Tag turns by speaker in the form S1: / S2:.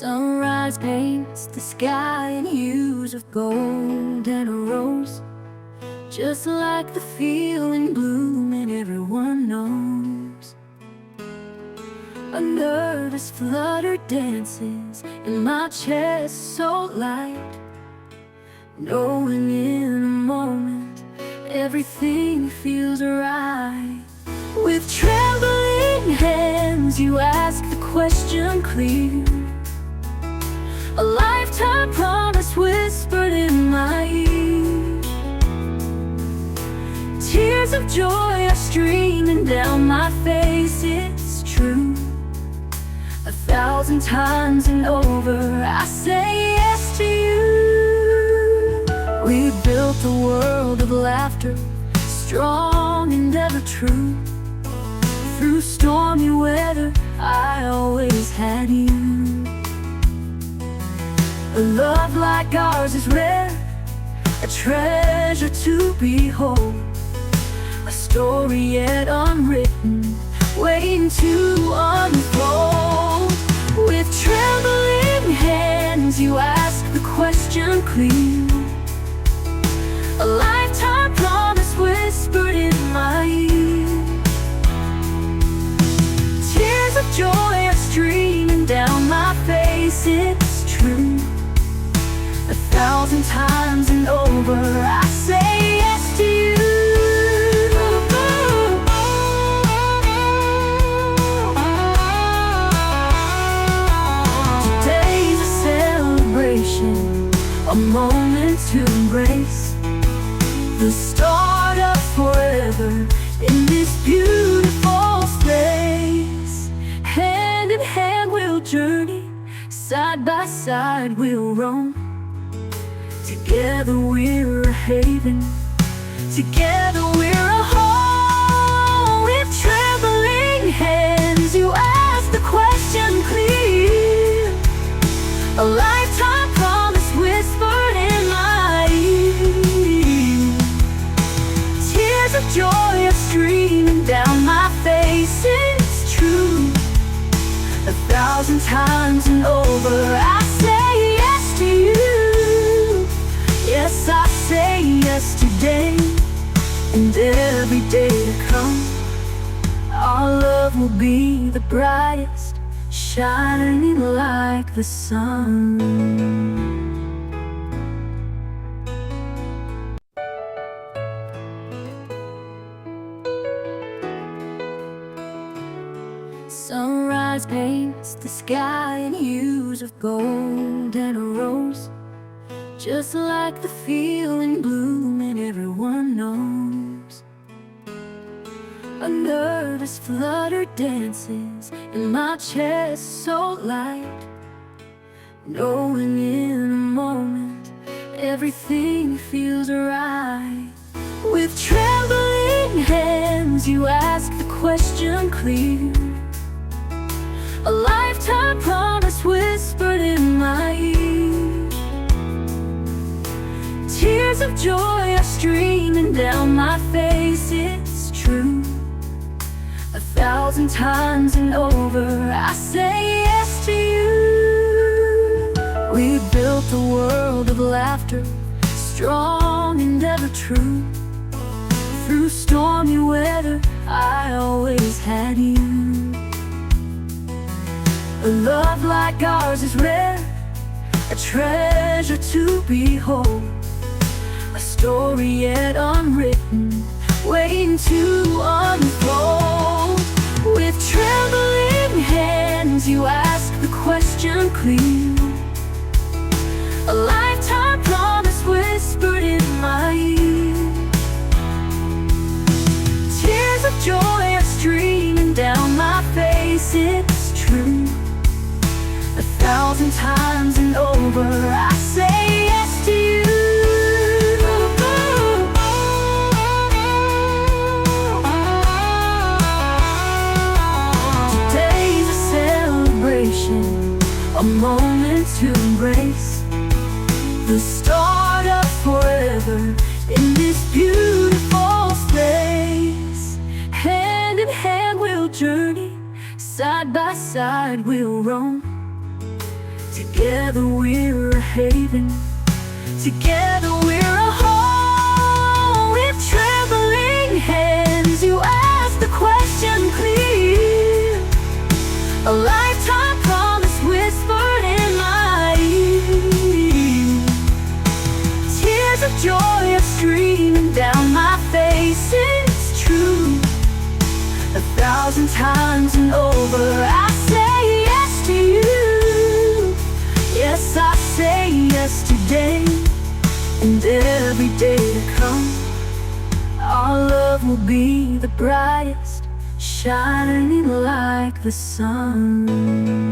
S1: Sunrise paints the sky in hues of gold and a rose, just like the feeling blooming everyone knows. A nervous flutter dances in my chest so light, knowing in a moment everything feels right. With trembling hands you ask the question clear, a lifetime promise whispered in my ear. Tears of joy are streaming down my face, it's true. 1,000 times and over I say yes to you. We built a world of laughter, strong and ever true. Through stormy weather I always had you. A love like ours is rare, a treasure to behold, a story yet unwritten, waiting to unfold. With trembling hands you ask the question clear, a lifetime promise whispered in my ear. Tears of joy are streaming down my face, it's true. 1,000 times and over I say yes to you. Today's a celebration, a moment to embrace, the start of forever in this beautiful space. Hand in hand we'll journey, side by side we'll roam. Together we're a haven, together we're a home. With trembling hands you ask the question clear, a lifetime promise whispered in my ear. Tears of joy are streaming down my face, it's true. 1,000 times and over I say yes to you. Yes, I say yes today and every day to come. Our love will be the brightest, shining like the sun. Sunrise paints the sky in hues of gold and a rose, just like the feeling blooming everyone knows. A nervous flutter dances in my chest so light, knowing in a moment everything feels right. With trembling hands you ask the question clear, a lifetime promise whispered in my ear. Tears of joy are streaming down my face, it's true. 1,000 times and over I say yes to you. We built a world of laughter, strong and ever true. Through stormy weather I always had you. A love like ours is rare, a treasure to behold, a story yet unwritten, waiting to unfold. With trembling hands you ask the question clear, a lifetime promise whispered in my ear. Tears of joy are streaming down my face, it's true. 1,000 times and over I say yes to you. Today's a celebration, a moment to embrace, the start of forever in this beautiful space. Hand in hand we'll journey, side by side we'll roam. Together we're a haven, together we're a home. With trembling hands you ask the question clear, a lifetime promise whispered in my ear. Tears of joy are streaming down my face, it's true. 1,000 times and over I say yes to you. Yes, I say yes today and every day to come. Our love will be the brightest, shining like the sun.